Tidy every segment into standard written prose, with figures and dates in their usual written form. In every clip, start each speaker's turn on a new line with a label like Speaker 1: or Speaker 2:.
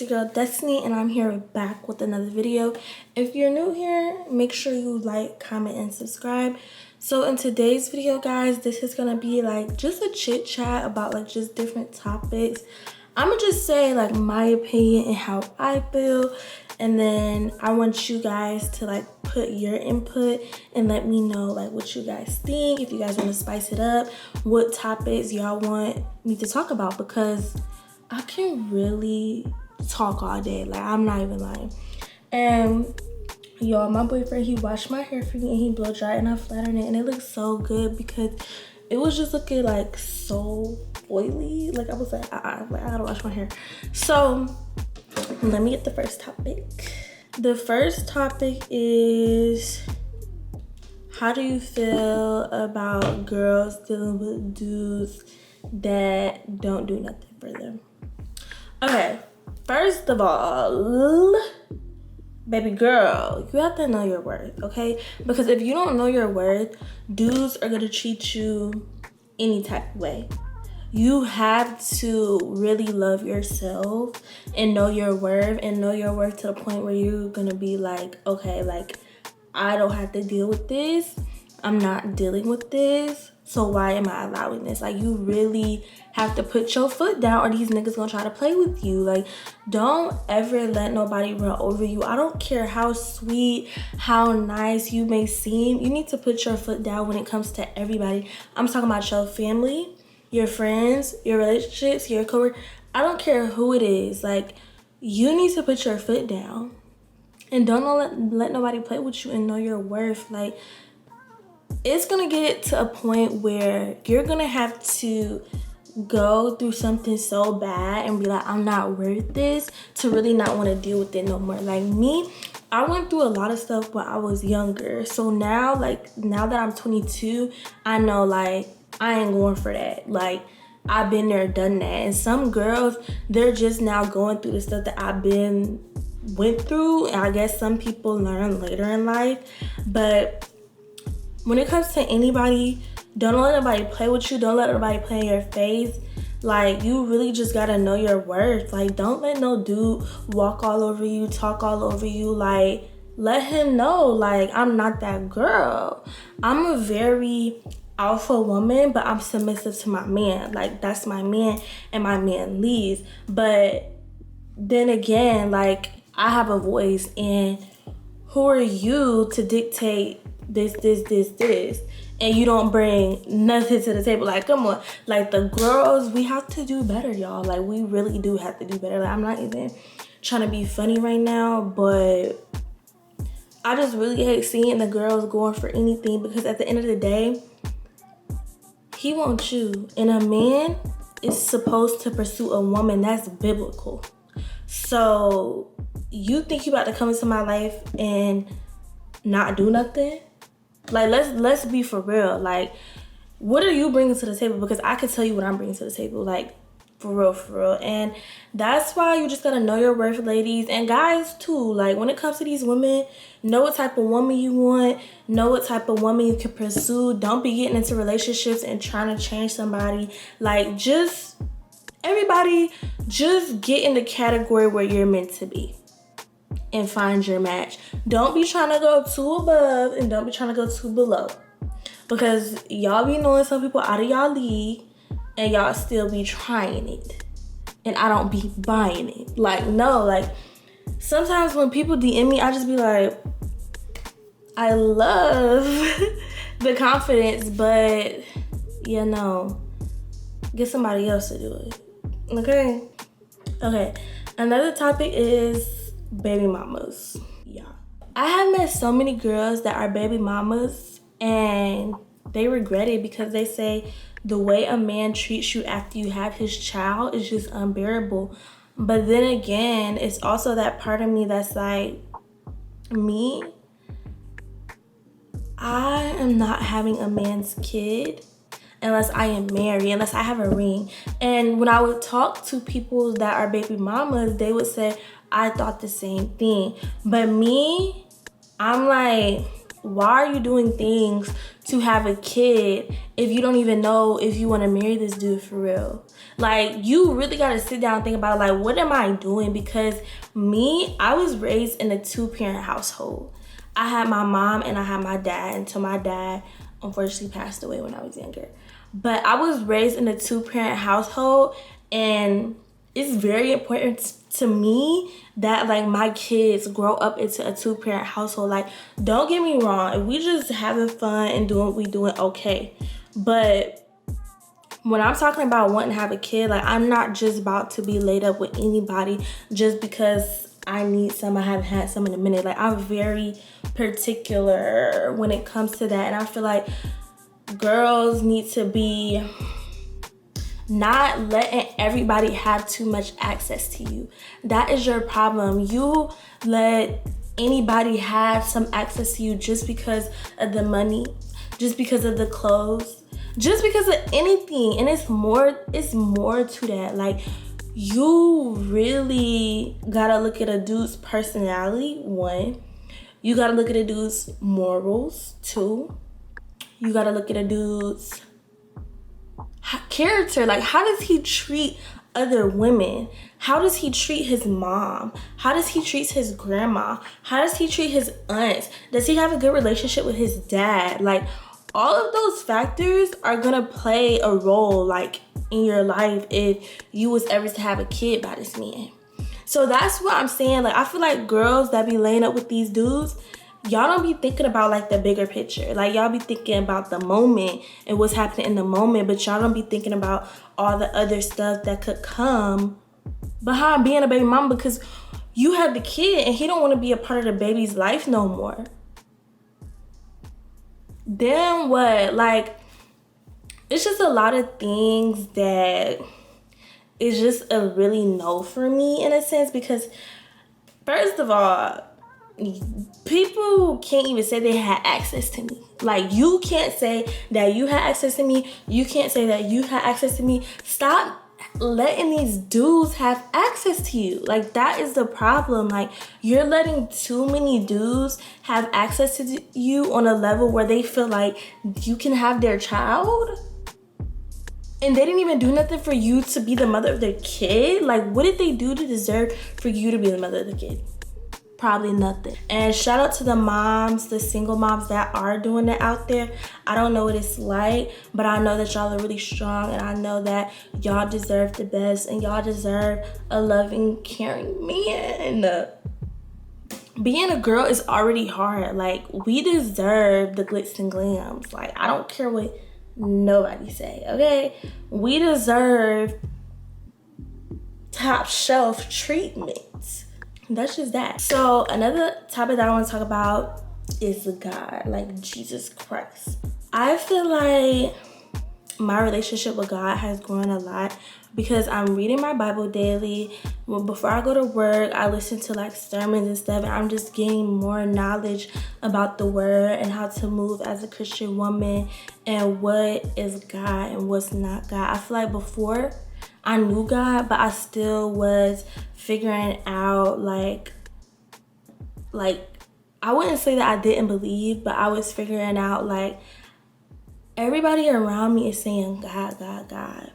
Speaker 1: your girl Destiny, and I'm here back with another video. If you're new here, make sure you like, comment, and subscribe. So in today's video, guys, this is gonna be like just a chit chat about like just different topics. I'm gonna just say like my opinion and how I feel, and then I want you guys to like put your input and let me know like what you guys think. If you guys want to spice it up, what topics y'all want me to talk about, because I can really talk all day. Like, I'm not even lying. And y'all, my boyfriend, he washed my hair for me and he blow dried and I flattened it, and it looks so good because it was just looking like so oily. Like, I was like, like I gotta wash my hair. So let me get the first topic. The first topic is, how do you feel about girls dealing with dudes that don't do nothing for them? Okay, first of all, baby girl, you have to know your worth, okay? Because if you don't know your worth, dudes are gonna treat you any type of way. You have to really love yourself and know your worth, and know your worth to the point where you're gonna be like, okay, like, I don't have to deal with this. I'm not dealing with this. So why am I allowing this? Like, you really have to put your foot down, or these niggas gonna try to play with you. Like, don't ever let nobody run over you. I don't care how sweet, how nice you may seem. You need to put your foot down when it comes to everybody. I'm talking about your family, your friends, your relationships, your coworkers. I don't care who it is. Like, you need to put your foot down. And don't let nobody play with you, and know your worth. Like, it's gonna get to a point where you're gonna have to go through something so bad and be like, I'm not worth this, to really not want to deal with it no more. Like me, I went through a lot of stuff when I was younger. So now, like, now that I'm 22, I know, like, I ain't going for that. Like, I've been there, done that. And some girls, they're just now going through the stuff that went through. And I guess some people learn later in life. But when it comes to anybody, don't let nobody play with you. Don't let nobody play in your face. Like, you really just gotta know your worth. Like, don't let no dude walk all over you, talk all over you. Like, let him know, like, I'm not that girl. I'm a very alpha woman, but I'm submissive to my man. Like, that's my man, and my man leads. But then again, like, I have a voice, and who are you to dictate this, and you don't bring nothing to the table? Like, come on. Like, the girls, we have to do better, y'all. Like, we really do have to do better. Like, I'm not even trying to be funny right now, but I just really hate seeing the girls going for anything, because at the end of the day, he wants you, and a man is supposed to pursue a woman. That's biblical. So you think you about to come into my life and not do nothing? Like, let's be for real. Like, what are you bringing to the table? Because I can tell you what I'm bringing to the table. Like, for real. And that's why you just gotta know your worth, ladies, and guys too. Like, when it comes to these women, know what type of woman you want, know what type of woman you can pursue. Don't be getting into relationships and trying to change somebody. Like, just everybody, just get in the category where you're meant to be and find your match. Don't be trying to go too above, and don't be trying to go too below, because y'all be knowing some people out of y'all league, and y'all still be trying it, and I don't be buying it. Like, no, like, sometimes when people DM me, I just be like, I love the confidence, but you know, get somebody else to do it. Okay, another topic is baby mamas. Yeah, I have met so many girls that are baby mamas, and they regret it because they say the way a man treats you after you have his child is just unbearable. But then again, it's also that part of me that's like, me, I am not having a man's kid unless I am married, unless I have a ring. And when I would talk to people that are baby mamas, they would say, I thought the same thing. But me, I'm like, why are you doing things to have a kid if you don't even know if you want to marry this dude for real? Like, you really got to sit down and think about, like, what am I doing? Because I was raised in a 2-parent household. I had my mom and I had my dad until my dad unfortunately passed away when I was younger. But I was raised in a 2-parent household, and it's very important to me that, like, my kids grow up into a 2-parent household. Like, don't get me wrong, if we just having fun and doing what we doing, okay. But when I'm talking about wanting to have a kid, like, I'm not just about to be laid up with anybody just because I need some. I haven't had some in a minute. Like, I'm very particular when it comes to that, and I feel like girls need to be not letting everybody have too much access to you. That is your problem. You let anybody have some access to you just because of the money, just because of the clothes, just because of anything. And it's more to that. Like, you really gotta look at a dude's personality, 1. You gotta look at a dude's morals, 2. You gotta look at a dude's character. Like, how does he treat other women? How does he treat his mom? How does he treat his grandma? How does he treat his aunts? Does he have a good relationship with his dad? Like, all of those factors are gonna play a role, like, in your life if you was ever to have a kid by this man. So that's what I'm saying. Like, I feel like girls that be laying up with these dudes, y'all don't be thinking about, like, the bigger picture. Like, y'all be thinking about the moment and what's happening in the moment, but y'all don't be thinking about all the other stuff that could come behind being a baby mama, because you have the kid and he don't want to be a part of the baby's life no more. Then what? Like, it's just a lot of things that is just a really no for me, in a sense, because first of all, people can't even say they had access to me. Like, you can't say that you had access to me. You can't say that you had access to me. Stop letting these dudes have access to you. Like, that is the problem. Like, you're letting too many dudes have access to you on a level where they feel like you can have their child, and they didn't even do nothing for you to be the mother of their kid. Like, what did they do to deserve for you to be the mother of the kid? Probably nothing. And shout out to the moms, the single moms that are doing it out there. I don't know what it's like, but I know that y'all are really strong, and I know that y'all deserve the best, and y'all deserve a loving, caring man. Being a girl is already hard. Like, we deserve the glitz and glams. Like, I don't care what nobody say, okay? We deserve top shelf treatment. That's just that. So another topic that I want to talk about is God, like Jesus Christ. I feel like my relationship with God has grown a lot because I'm reading my Bible daily. Well, before I go to work, I listen to, like, sermons and stuff, and I'm just gaining more knowledge about the word and how to move as a Christian woman and what is God and what's not God. I feel like before I knew God, but I still was figuring out, like I wouldn't say that I didn't believe, but I was figuring out, like, everybody around me is saying God, God, God.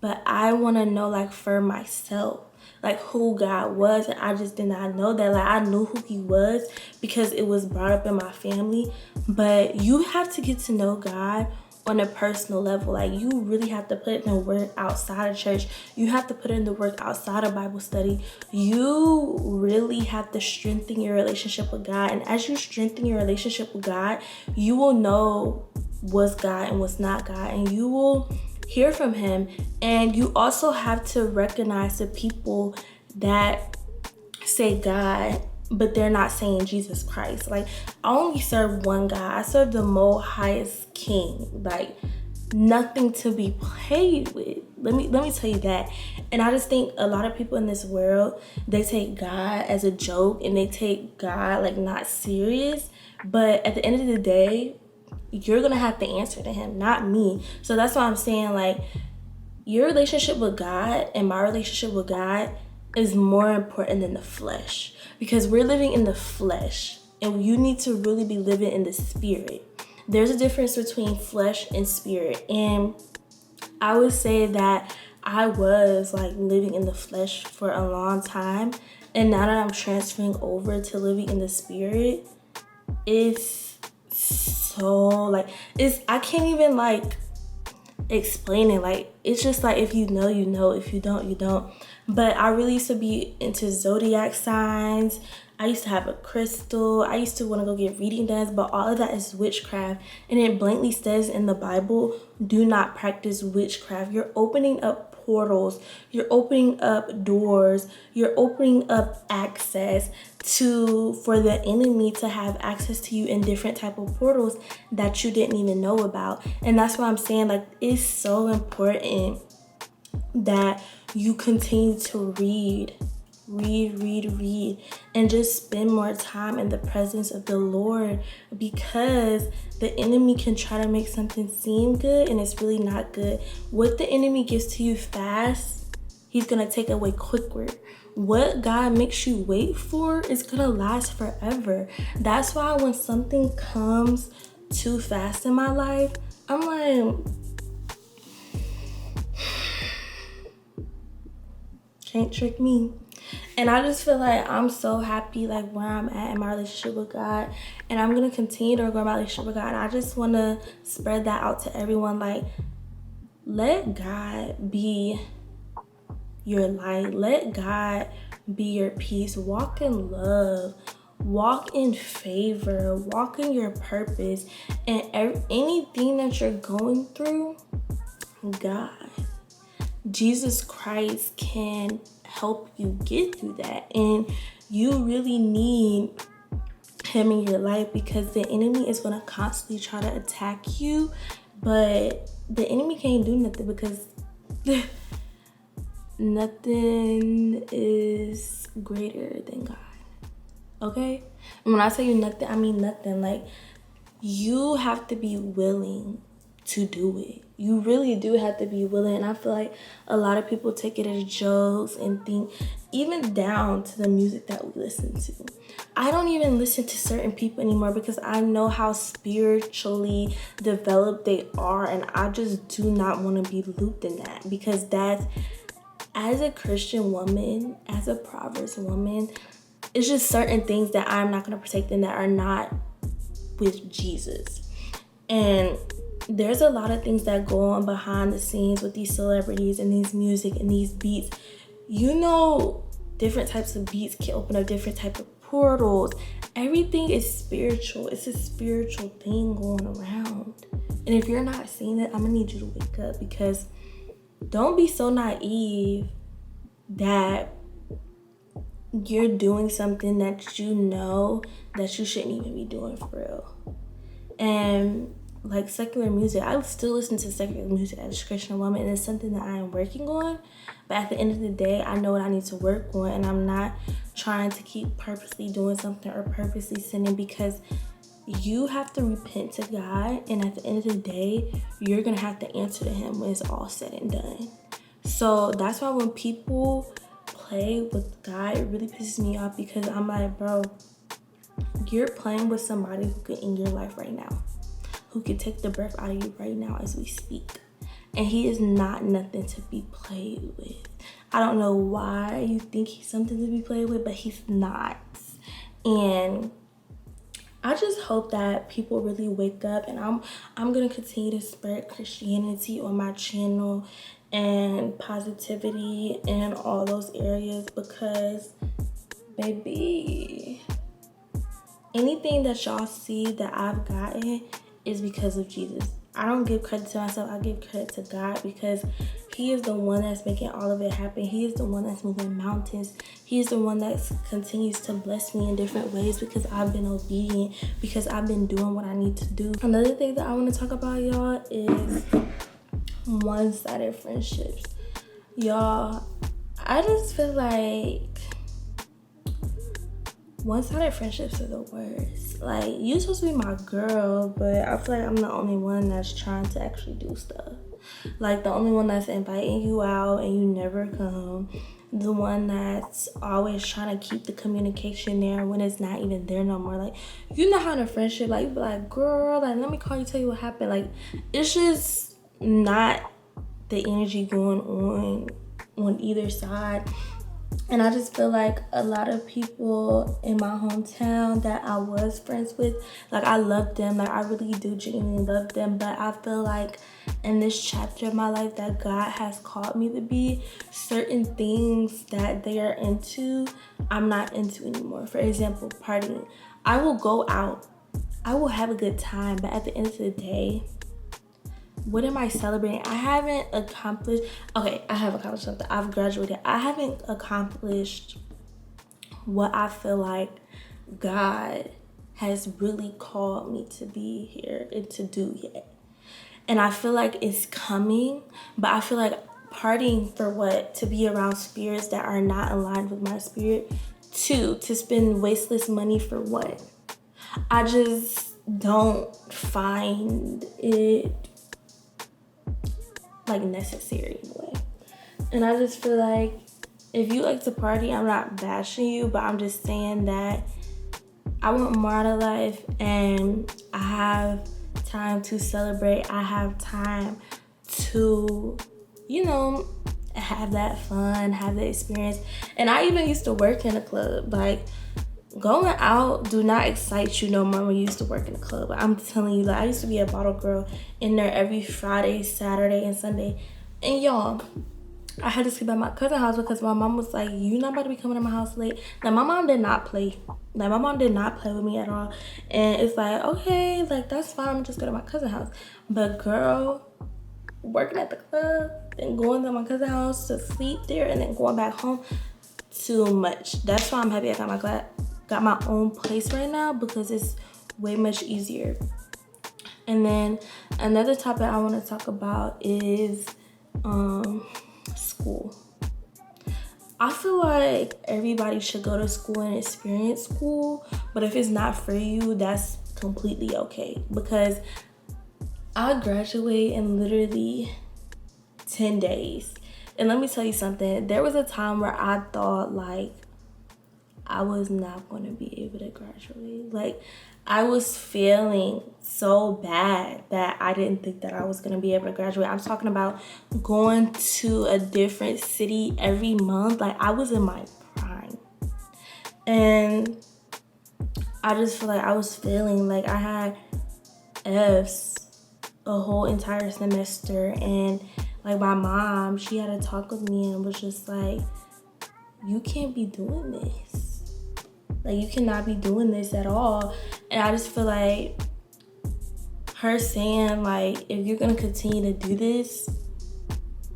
Speaker 1: But I want to know, like, for myself, like, who God was. And I just did not know that. Like, I knew who he was because it was brought up in my family. But you have to get to know God on a personal level. Like, you really have to put in the work outside of church. You have to put in the work outside of Bible study. You really have to strengthen your relationship with God. And as you strengthen your relationship with God, you will know what's God and what's not God. And you will hear from him. And you also have to recognize the people that say God, but they're not saying Jesus Christ. Like, I only serve one God. I serve the most highest king. Like, nothing to be played with. Let me tell you that. And I just think a lot of people in this world, they take God as a joke and they take God, like, not serious. But at the end of the day, you're gonna have to answer to him, not me. So that's why I'm saying, like, your relationship with God and my relationship with God is more important than the flesh, because we're living in the flesh. and you need to really be living in the spirit. There's a difference between flesh and spirit, and I would say that I was like living in the flesh for a long time, and now that I'm transferring over to living in the spirit, it's so like, I can't even like explain it. Like, it's just like, if you know, you know, if you don't, you don't. But I really used to be into zodiac signs. I used to have a crystal. I used to want to go get reading done, but all of that is witchcraft. And it blatantly says in the Bible, do not practice witchcraft. You're opening up portals. You're opening up doors. You're opening up access for the enemy to have access to you in different type of portals that you didn't even know about. And that's why I'm saying, like, it's so important that you continue to read, and just spend more time in the presence of the Lord, because the enemy can try to make something seem good and it's really not good. What the enemy gives to you fast, he's gonna take away quicker. What God makes you wait for is gonna last forever. That's why when something comes too fast in my life, I'm like, can't trick me. And I just feel like I'm so happy like where I'm at in my relationship with God, and I'm gonna continue to grow my relationship with God. And I just want to spread that out to everyone. Like, let God be your light. Let God be your peace. Walk in love. Walk in favor. Walk in your purpose. And anything that you're going through, God, Jesus Christ can help you get through that. And you really need him in your life, because the enemy is going to constantly try to attack you, but the enemy can't do nothing, because nothing is greater than God. Okay? And when I tell you nothing, I mean nothing. Like, you have to be willing to do it. You really do have to be willing. And I feel like a lot of people take it as jokes and think, even down to the music that we listen to. I don't even listen to certain people anymore, because I know how spiritually developed they are, and I just do not want to be looped in that, because that's, as a Christian woman, as a Proverbs woman, it's just certain things that I'm not going to protect and that are not with Jesus. And there's a lot of things that go on behind the scenes with these celebrities and these music and these beats. You know, different types of beats can open up different type of portals. Everything is spiritual. It's a spiritual thing going around. And if you're not seeing it, I'm gonna need you to wake up, because don't be so naive that you're doing something that you know that you shouldn't even be doing for real. And like secular music, I still listen to secular music as a Christian woman, and it's something that I am working on. But at the end of the day, I know what I need to work on, and I'm not trying to keep purposely doing something or purposely sinning, because you have to repent to God, and at the end of the day, you're gonna have to answer to him when it's all said and done. So that's why when people play with God, it really pisses me off, because I'm like, bro, you're playing with somebody who could end your life right now, who could take the breath out of you right now as we speak. And he is not nothing to be played with. I don't know why you think he's something to be played with, but he's not. And I just hope that people really wake up, and I'm gonna continue to spread Christianity on my channel and positivity in all those areas, because baby, anything that y'all see that I've gotten is because of Jesus. I don't give credit to myself, I give credit to God, because he is the one that's making all of it happen. He is the one that's moving mountains. He is the one that continues to bless me in different ways, because I've been obedient, because I've been doing what I need to do. Another thing that I want to talk about, y'all, is one-sided friendships. Y'all, I just feel like one-sided friendships are the worst. Like, you're supposed to be my girl, but I feel like I'm the only one that's trying to actually do stuff. Like, the only one that's inviting you out and you never come. the one that's always trying to keep the communication there when it's not even there no more. Like, you know how in a friendship, like, you be like, girl, like, let me call you, tell you what happened. Like, it's just not the energy going on either side. And I just feel like a lot of people in my hometown that I was friends with, like, I love them. Like, I really do genuinely love them. But I feel like in this chapter of my life that God has called me to be, certain things that they are into, I'm not into anymore. For example, partying. I will go out. I will have a good time. But at the end of the day, what am I celebrating? I haven't accomplished, okay, I have accomplished something. I've graduated. I haven't accomplished what I feel like God has really called me to be here and to do yet. And I feel like it's coming, but I feel like partying for what? To be around spirits that are not aligned with my spirit. 2, to spend wasteless money for what? I just don't find it like necessary in a way. And I just feel like if you like to party, I'm not bashing you, but I'm just saying that I want more out of life, and I have time to celebrate. I have time to, you know, have that fun, have the experience. And I even used to work in a club. Like, going out do not excite you no more when you used to work in a club. I'm telling you, like, I used to be a bottle girl in there every Friday, Saturday, and Sunday. And y'all, I had to sleep at my cousin's house because my mom was like, you not about to be coming to my house late. Like, my mom did not play. Like, my mom did not play with me at all. And it's like, okay, like, that's fine. I'm just going to my cousin's house. But girl, working at the club and going to my cousin's house to sleep there and then going back home, too much. That's why I'm happy I got my own place right now, because it's way much easier. And then another topic I want to talk about is school. I feel like everybody should go to school and experience school, but if it's not for you, that's completely okay, because I graduate in literally 10 days. And let me tell you something, there was a time where I thought like I was not going to be able to graduate. Like, I was feeling so bad that I didn't think that I was going to be able to graduate. I'm talking about going to a different city every month. Like, I was in my prime. And I just feel like I was failing. Like, I had F's a whole entire semester. And, like, my mom, she had to talk with me and was just like, you can't be doing this. Like, you cannot be doing this at all. And I just feel like her saying, like, if you're going to continue to do this,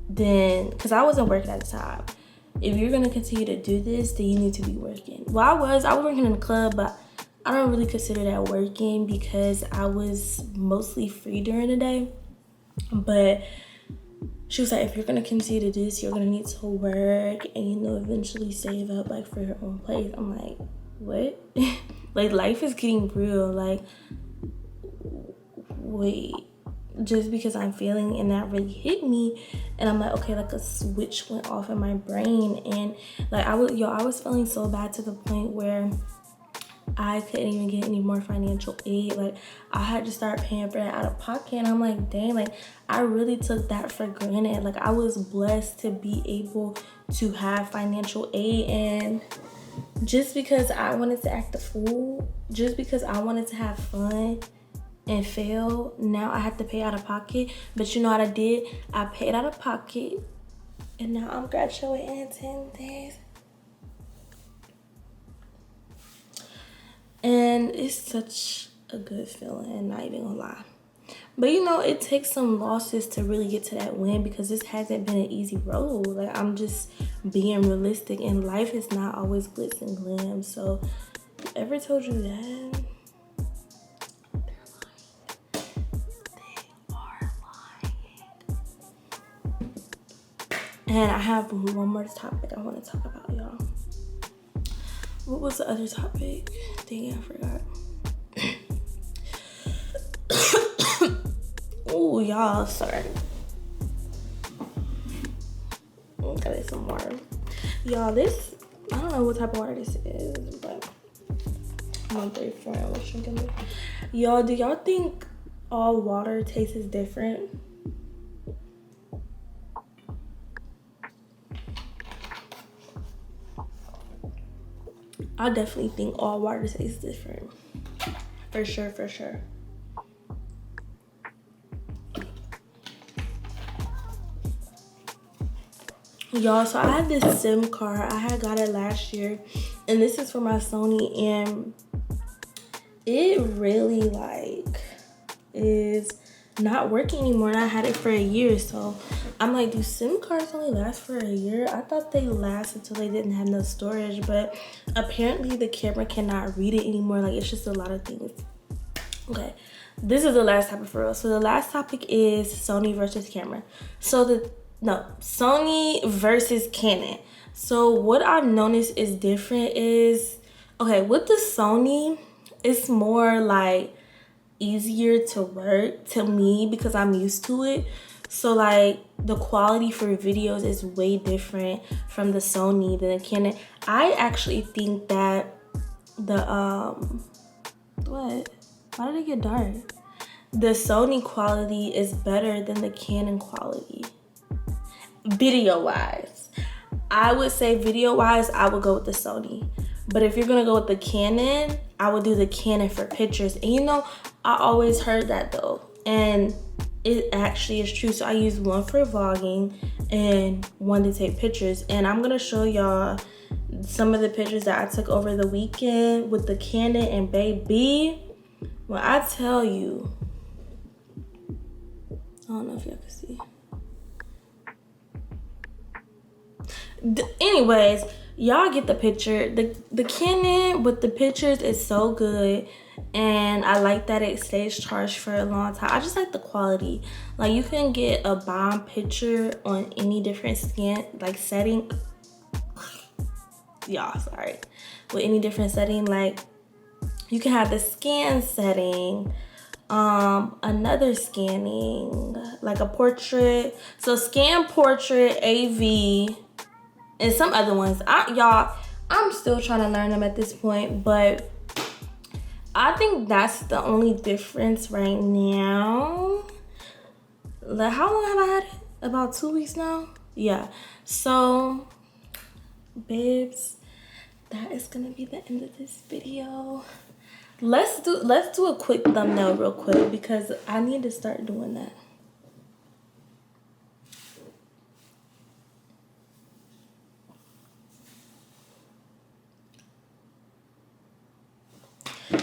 Speaker 1: then, because I wasn't working at the time. If you're going to continue to do this, then you need to be working. Well, I was working in the club, but I don't really consider that working because I was mostly free during the day. But she was like, if you're going to continue to do this, you're going to need to work and, you know, eventually save up, like, for your own place. I'm like, what? Like, life is getting real. Like, wait, just because I'm feeling, and that really hit me. And I'm like, okay, like a switch went off in my brain. And like, I was feeling so bad to the point where I couldn't even get any more financial aid. Like, I had to start paying for that out of pocket. And I'm like, dang, like, I really took that for granted. Like, I was blessed to be able to have financial aid. And just because I wanted to act a fool, just because I wanted to have fun and fail, now I have to pay out of pocket. But you know what I did? I paid out of pocket, and now I'm graduating in 10 days. And it's such a good feeling, not even gonna lie. But you know, it takes some losses to really get to that win, because this hasn't been an easy road. Like, I'm just being realistic, and life is not always glitz and glam. So, whoever told you that, they are lying. And I have one more topic I want to talk about, y'all. What was the other topic? Dang, I forgot. Oh, y'all, sorry. Gotta get some water. Y'all, this, I don't know what type of water this is, but 134 ounce drinking it. Y'all, do y'all think all water tastes different? I definitely think all water tastes different. For sure, for sure. Y'all, so I had this SIM card. I had got it last year, and this is for my Sony, and it really like is not working anymore, and I had it for a year. So I'm like, do SIM cards only last for a year? I thought they last until they didn't have no storage, but apparently the camera cannot read it anymore. Like, it's just a lot of things. Okay, this is the last topic for real. So the last topic is Sony versus camera. So Sony versus Canon. So what I've noticed is different is, okay, with the Sony, it's more like easier to work to me because I'm used to it. So like the quality for videos is way different from the Sony than the Canon. I actually think that the what? Why did it get dark? The Sony quality is better than the Canon quality. Video wise, I would say video wise, I would go with the Sony. But if you're gonna go with the Canon, I would do the Canon for pictures. And you know, I always heard that though, and it actually is true. So I use one for vlogging and one to take pictures. And I'm gonna show y'all some of the pictures that I took over the weekend with the Canon, and baby, when I tell you, I don't know if y'all can see. Anyways, y'all get the picture. The Canon with the pictures is so good, and I like that it stays charged for a long time. I just like the quality. Like, you can get a bomb picture on any different setting. Y'all, sorry. With any different setting, like you can have the scan setting, another scanning, like a portrait. So scan, portrait, AV, and some other ones. I'm still trying to learn them at this point, but I think that's the only difference right now. Like, how long have I had it? About 2 weeks now? Yeah. So, babes, that is gonna be the end of this video. Let's do a quick thumbnail real quick because I need to start doing that.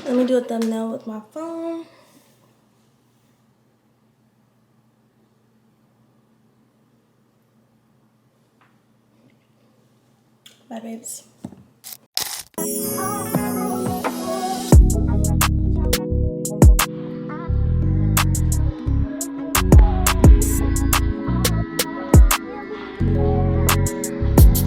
Speaker 1: Let me do a thumbnail with my phone. Bye, babes.